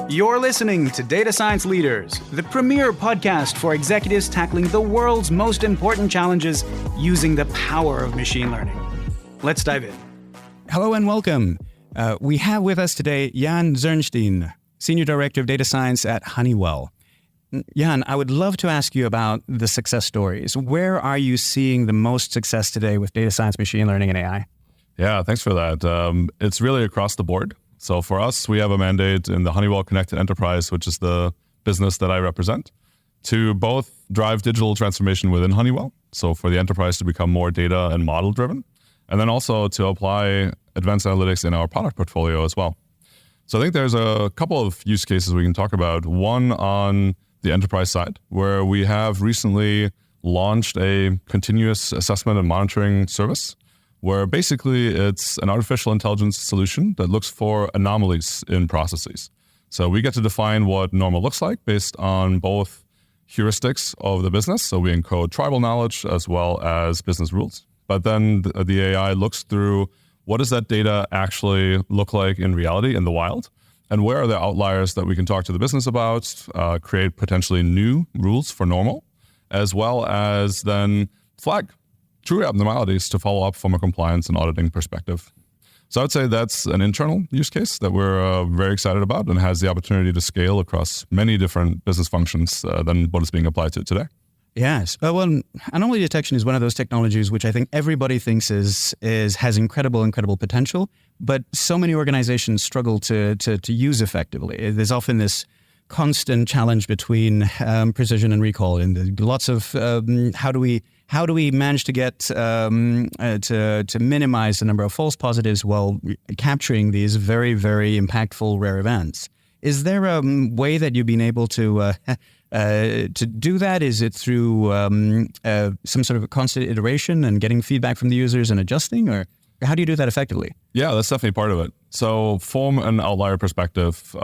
You're listening to Data Science Leaders, the premier podcast for executives tackling the world's most important challenges using the power of machine learning. Let's dive in. Hello and welcome. We have with us today Jan Zernstein, Senior Director of Data Science at Honeywell. Jan, I would love to ask you about the success stories. Where are you seeing the most success today with data science, machine learning, and AI? Yeah, thanks for that. It's really across the board. So for us, we have a mandate in the Honeywell Connected Enterprise, which is the business that I represent, to both drive digital transformation within Honeywell, so for the enterprise to become more data and model driven, and then also to apply advanced analytics in our product portfolio as well. So I think there's a couple of use cases we can talk about. One on the enterprise side, where we have recently launched a continuous assessment and monitoring service, where basically it's an artificial intelligence solution that looks for anomalies in processes. So we get to define what normal looks like based on both heuristics of the business. So we encode tribal knowledge as well as business rules. But then the AI looks through what does that data actually look like in reality in the wild? And where are the outliers that we can talk to the business about, create potentially new rules for normal, as well as then flag true abnormalities to follow up from a compliance and auditing perspective. So I would say that's an internal use case that we're very excited about and has the opportunity to scale across many different business functions than what is being applied to today. Yes. Well, anomaly detection is one of those technologies which I think everybody thinks has incredible potential, but so many organizations struggle to use effectively. There's often this constant challenge between precision and recall, and lots of how do we manage to get to minimize the number of false positives while capturing these very, very impactful rare events? Is there a way that you've been able to do that? Is it through some sort of a constant iteration and getting feedback from the users and adjusting, or how do you do that effectively? Yeah, that's definitely part of it. So from an outlier perspective,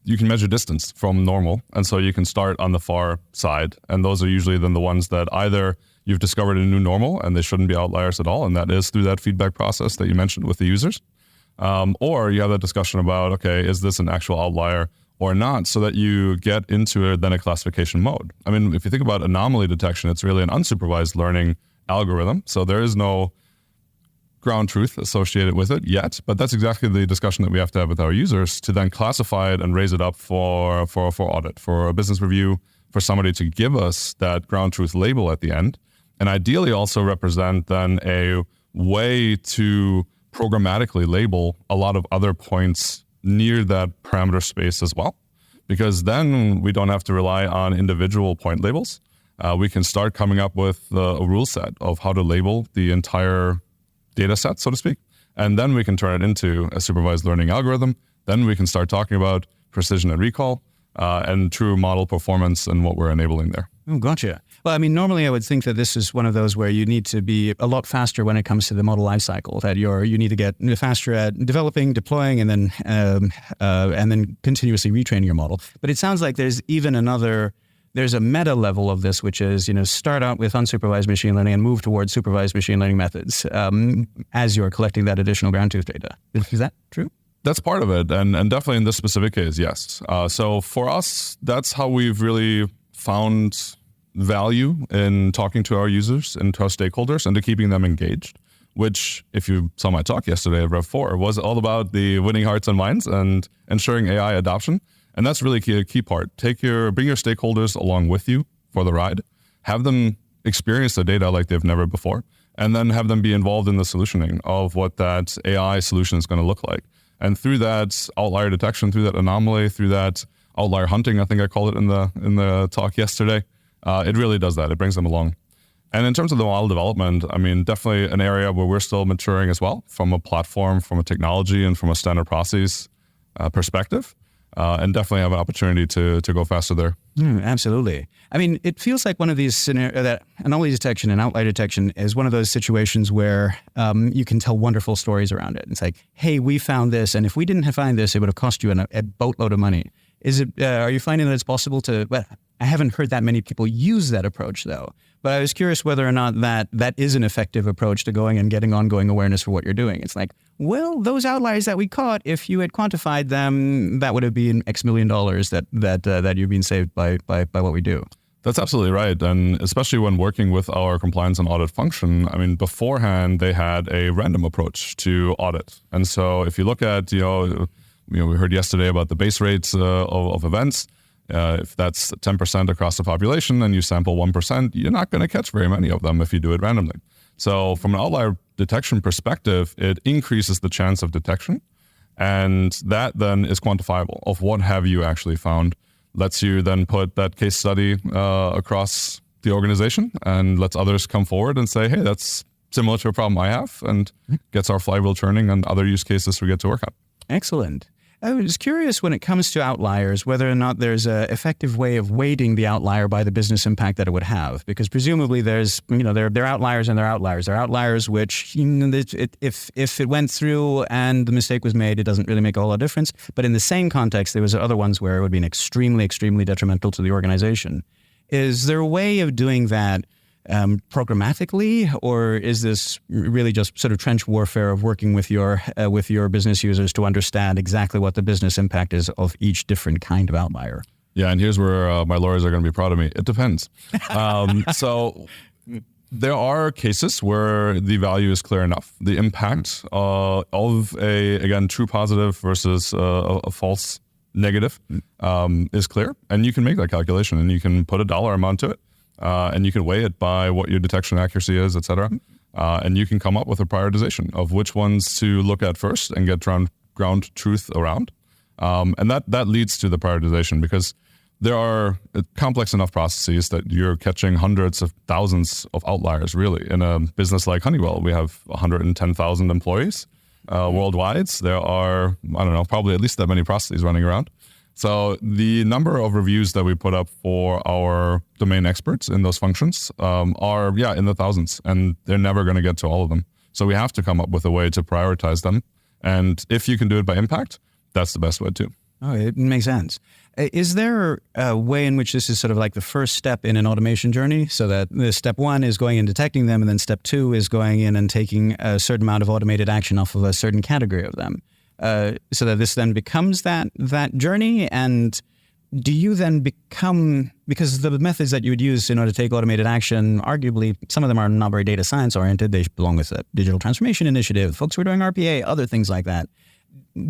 you can measure distance from normal. And so you can start on the far side. And those are usually then the ones that either you've discovered a new normal and they shouldn't be outliers at all. And that is through that feedback process that you mentioned with the users. Or you have that discussion about, okay, is this an actual outlier or not? So that you get into then a classification mode. I mean, if you think about anomaly detection, it's really an unsupervised learning algorithm. So there is no ground truth associated with it yet, but that's exactly the discussion that we have to have with our users to then classify it and raise it up for audit, for a business review, for somebody to give us that ground truth label at the end, and ideally also represent then a way to programmatically label a lot of other points near that parameter space as well, because then we don't have to rely on individual point labels. We can start coming up with a rule set of how to label the entire data set, so to speak. And then we can turn it into a supervised learning algorithm. Then we can start talking about precision and recall and true model performance and what we're enabling there. Oh, gotcha. Well, I mean, normally I would think that this is one of those where you need to be a lot faster when it comes to the model lifecycle, that you need to get faster at developing, deploying, and then continuously retraining your model. But it sounds like there's a meta level of this, which is, start out with unsupervised machine learning and move towards supervised machine learning methods as you're collecting that additional ground truth data. Is that true? That's part of it. And definitely in this specific case, yes. So for us, that's how we've really found value in talking to our users and to our stakeholders and to keeping them engaged, which, if you saw my talk yesterday at Rev 4, was all about the winning hearts and minds and ensuring AI adoption. And that's really a key part. Bring your stakeholders along with you for the ride. Have them experience the data like they've never before, and then have them be involved in the solutioning of what that AI solution is going to look like. And through that outlier detection, through that anomaly, through that outlier hunting, I think I called it in the talk yesterday, it really does that. It brings them along. And in terms of the model development, I mean, definitely an area where we're still maturing as well, from a platform, from a technology, and from a standard process perspective. And definitely have an opportunity to go faster there. Absolutely. I mean, it feels like one of these scenarios, that anomaly detection and outlier detection is one of those situations where you can tell wonderful stories around it. It's like, hey, we found this, and if we didn't find this, it would have cost you a boatload of money. Are you finding that it's possible to, well, I haven't heard that many people use that approach though, But I was curious whether or not that is an effective approach to going and getting ongoing awareness for what you're doing. It's like, well, those outliers that we caught, if you had quantified them, that would have been X million dollars that you've been saved by what we do. That's absolutely right. And especially when working with our compliance and audit function, I mean, beforehand, they had a random approach to audit. And so if you look at, we heard yesterday about the base rates of events. If that's 10% across the population and you sample 1%, you're not going to catch very many of them if you do it randomly. So from an outlier detection perspective, it increases the chance of detection. And that then is quantifiable of what have you actually found. Lets you then put that case study across the organization and lets others come forward and say, hey, that's similar to a problem I have, and gets our flywheel turning and other use cases we get to work on. Excellent. I was curious when it comes to outliers, whether or not there's an effective way of weighting the outlier by the business impact that it would have, because presumably there's, they're outliers and they're outliers. They're outliers which, if it went through and the mistake was made, it doesn't really make a whole lot of difference. But in the same context, there was other ones where it would be extremely, extremely detrimental to the organization. Is there a way of doing that programmatically, or is this really just sort of trench warfare of working with your business users to understand exactly what the business impact is of each different kind of outlier? Yeah, and here's where my lawyers are going to be proud of me. It depends. So there are cases where the value is clear enough. The impact of again, true positive versus a false negative is clear, and you can make that calculation and you can put a dollar amount to it. And you can weigh it by what your detection accuracy is, et cetera. And you can come up with a prioritization of which ones to look at first and get ground truth around. And that leads to the prioritization, because there are complex enough processes that you're catching hundreds of thousands of outliers, really. In a business like Honeywell, we have 110,000 employees worldwide. There are, probably at least that many processes running around. So the number of reviews that we put up for our domain experts in those functions are in the thousands, and they're never going to get to all of them. So we have to come up with a way to prioritize them. And if you can do it by impact, that's the best way too. Oh, it makes sense. Is there a way in which this is sort of like the first step in an automation journey, so that the step one is going and detecting them, and then step two is going in and taking a certain amount of automated action off of a certain category of them? So that this then becomes that journey? And do you then become, because the methods that you would use in order to take automated action, arguably some of them are not very data science oriented, they belong with a digital transformation initiative, folks who are doing RPA, other things like that.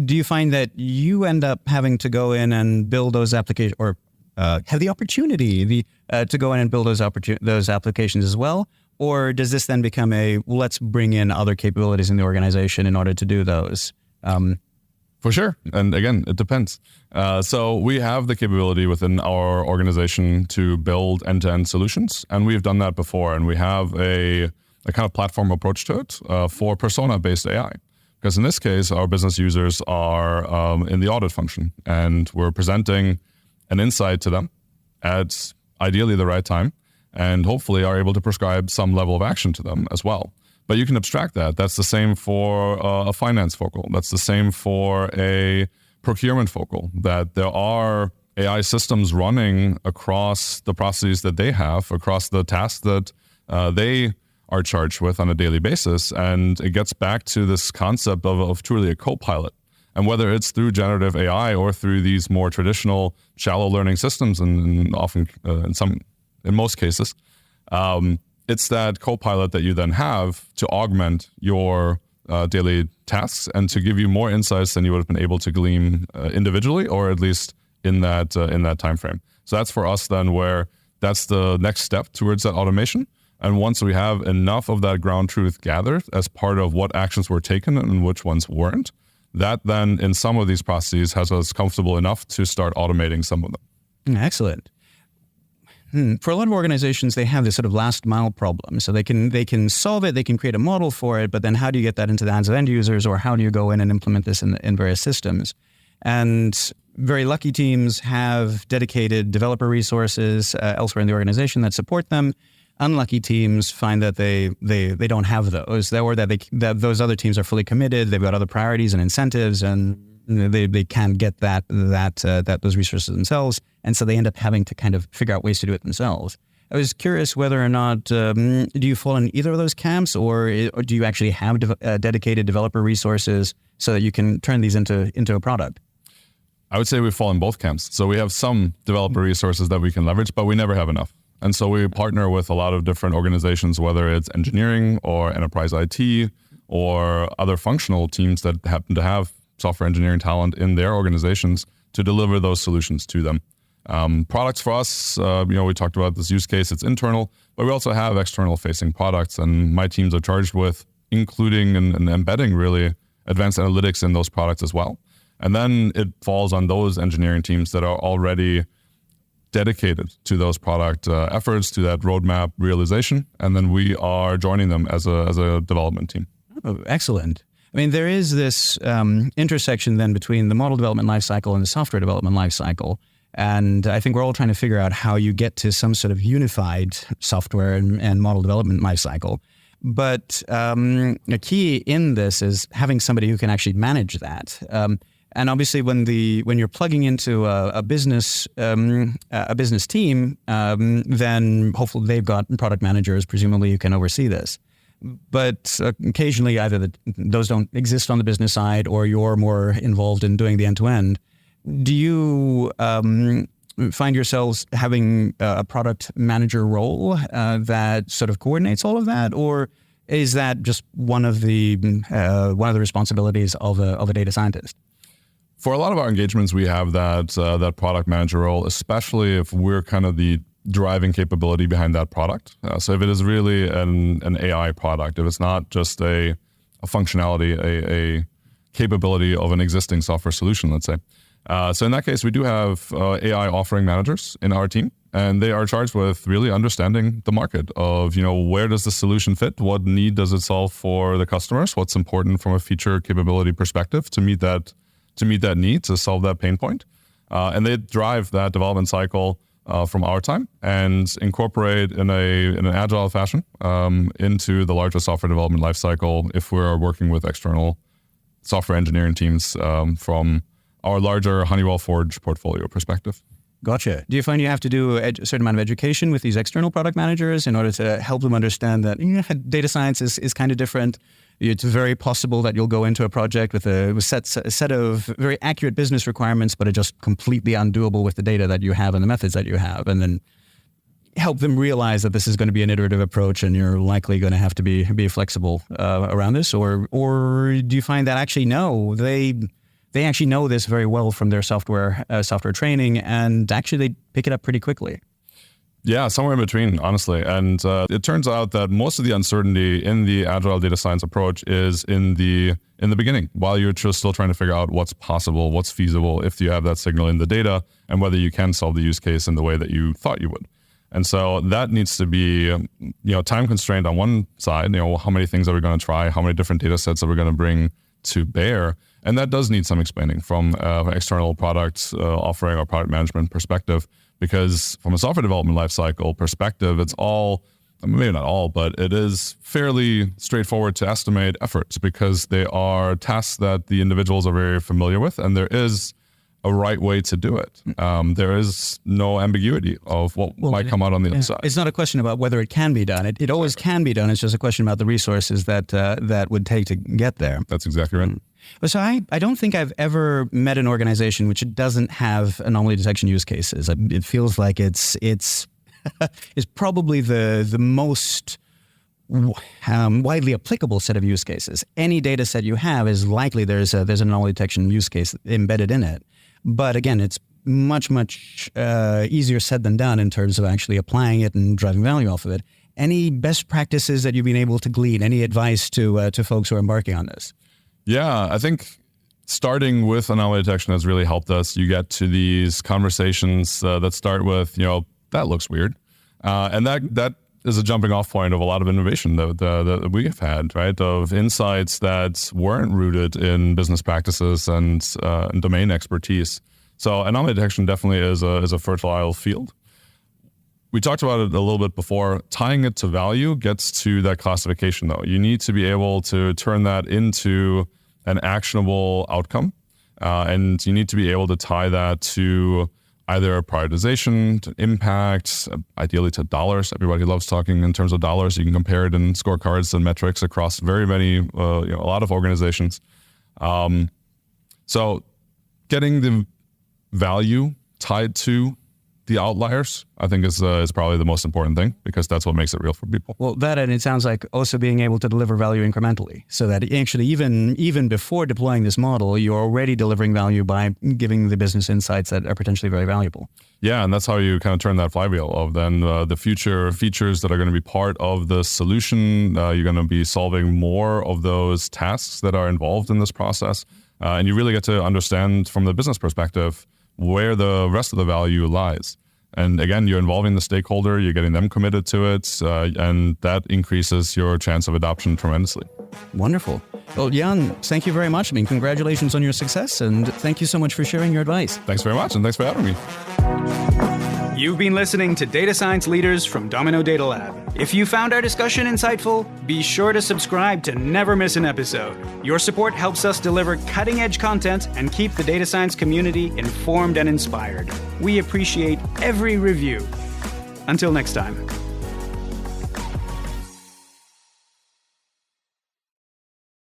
Do you find that you end up having to go in and build those applications, or have the opportunity to go in and build those applications as well? Or does this then become let's bring in other capabilities in the organization in order to do those? For sure. And again, it depends. So we have the capability within our organization to build end-to-end solutions. And we've done that before. And we have a kind of platform approach to it for persona-based AI. Because in this case, our business users are in the audit function. And we're presenting an insight to them at ideally the right time. And hopefully are able to prescribe some level of action to them as well. But you can abstract that. That's the same for a finance focal. That's the same for a procurement focal, that there are AI systems running across the processes that they have, across the tasks that they are charged with on a daily basis. And it gets back to this concept of truly a co-pilot. And whether it's through generative AI or through these more traditional shallow learning systems, and often in most cases, it's that co-pilot that you then have to augment your daily tasks and to give you more insights than you would have been able to glean individually, or at least in that time frame. So that's for us then, where that's the next step towards that automation. And once we have enough of that ground truth gathered as part of what actions were taken and which ones weren't, that then in some of these processes has us comfortable enough to start automating some of them. Excellent. For a lot of organizations, they have this sort of last mile problem. So they can solve it, they can create a model for it, but then how do you get that into the hands of end users, or how do you go in and implement this in various systems? And very lucky teams have dedicated developer resources elsewhere in the organization that support them. Unlucky teams find that they don't have those, or that those other teams are fully committed. They've got other priorities and incentives, and they can't get those resources themselves, and so they end up having to kind of figure out ways to do it themselves. I was curious whether or not, do you fall in either of those camps, or do you actually have dedicated developer resources so that you can turn these into a product? I would say we fall in both camps. So we have some developer resources that we can leverage, but we never have enough. And so we partner with a lot of different organizations, whether it's engineering or enterprise IT or other functional teams that happen to have software engineering talent in their organizations to deliver those solutions to them. Products for us, we talked about this use case, it's internal, but we also have external facing products, and my teams are charged with including and embedding really advanced analytics in those products as well. And then it falls on those engineering teams that are already dedicated to those product efforts, to that roadmap realization, and then we are joining them as a development team. Oh, excellent. I mean, there is this intersection then between the model development lifecycle and the software development lifecycle. And I think we're all trying to figure out how you get to some sort of unified software and model development lifecycle. But a key in this is having somebody who can actually manage that. And obviously, when you're plugging into a business team, then hopefully they've got product managers, presumably, who can oversee this. But occasionally, either those don't exist on the business side, or you're more involved in doing the end-to-end. Do you find yourselves having a product manager role that sort of coordinates all of that, or is that just one of the responsibilities of a data scientist? For a lot of our engagements, we have that product manager role, especially if we're kind of the driving capability behind that product. So if it is really an AI product, if it's not just a functionality, a capability of an existing software solution, let's say. So in that case, we do have AI offering managers in our team, and they are charged with really understanding the market of, where does the solution fit? What need does it solve for the customers? What's important from a feature capability perspective to meet that need, to solve that pain point? And they drive that development cycle from our time and incorporate in an agile fashion into the larger software development lifecycle if we're working with external software engineering teams from our larger Honeywell Forge portfolio perspective. Gotcha. Do you find you have to do a certain amount of education with these external product managers in order to help them understand that data science is kind of different? It's very possible that you'll go into a project with a set of very accurate business requirements, but are just completely undoable with the data that you have and the methods that you have, and then help them realize that this is going to be an iterative approach and you're likely going to have to be flexible around this? Or do you find that actually no, they actually know this very well from their software training, and actually they pick it up pretty quickly? Yeah, somewhere in between, honestly. And it turns out that most of the uncertainty in the agile data science approach is in the beginning, while you're just still trying to figure out what's possible, what's feasible, if you have that signal in the data, and whether you can solve the use case in the way that you thought you would. And so that needs to be, time constrained on one side. How many things are we going to try? How many different data sets are we going to bring to bear? And that does need some explaining from an external product offering or product management perspective, because from a software development lifecycle perspective, it's all, maybe not all, but it is fairly straightforward to estimate efforts because they are tasks that the individuals are very familiar with, and there is a right way to do it. There is no ambiguity of what might come out on the other side. It's not a question about whether it can be done. It always can be done. It's just a question about the resources that would take to get there. That's exactly right. So I don't think I've ever met an organization which doesn't have anomaly detection use cases. It feels like it's probably the most widely applicable set of use cases. Any data set you have is likely there's an anomaly detection use case embedded in it. But again, it's much easier said than done in terms of actually applying it and driving value off of it. Any best practices that you've been able to glean? Any advice to folks who are embarking on this? Yeah, I think starting with anomaly detection has really helped us. You get to these conversations that start with, that looks weird. And that is a jumping off point of a lot of innovation that we have had, right? Of insights that weren't rooted in business practices and domain expertise. So anomaly detection definitely is a fertile field. We talked about it a little bit before. Tying it to value gets to that classification, though. You need to be able to turn that into an actionable outcome, and you need to be able to tie that to either prioritization to impact, ideally to dollars. Everybody loves talking in terms of dollars. You can compare it in scorecards and metrics across very many, a lot of organizations. So getting the value tied to the outliers, I think is probably the most important thing, because that's what makes it real for people. Well, that, and it sounds like also being able to deliver value incrementally, so that actually even before deploying this model, you're already delivering value by giving the business insights that are potentially very valuable. Yeah, and that's how you kind of turn that flywheel of then the future features that are going to be part of the solution. You're going to be solving more of those tasks that are involved in this process. And you really get to understand from the business perspective where the rest of the value lies. And again, you're involving the stakeholder, you're getting them committed to it, and that increases your chance of adoption tremendously. Wonderful. Well, Jan, thank you very much. Congratulations on your success, and thank you so much for sharing your advice. Thanks very much, and thanks for having me. You've been listening to Data Science Leaders from Domino Data Lab. If you found our discussion insightful, be sure to subscribe to never miss an episode. Your support helps us deliver cutting-edge content and keep the data science community informed and inspired. We appreciate every review. Until next time.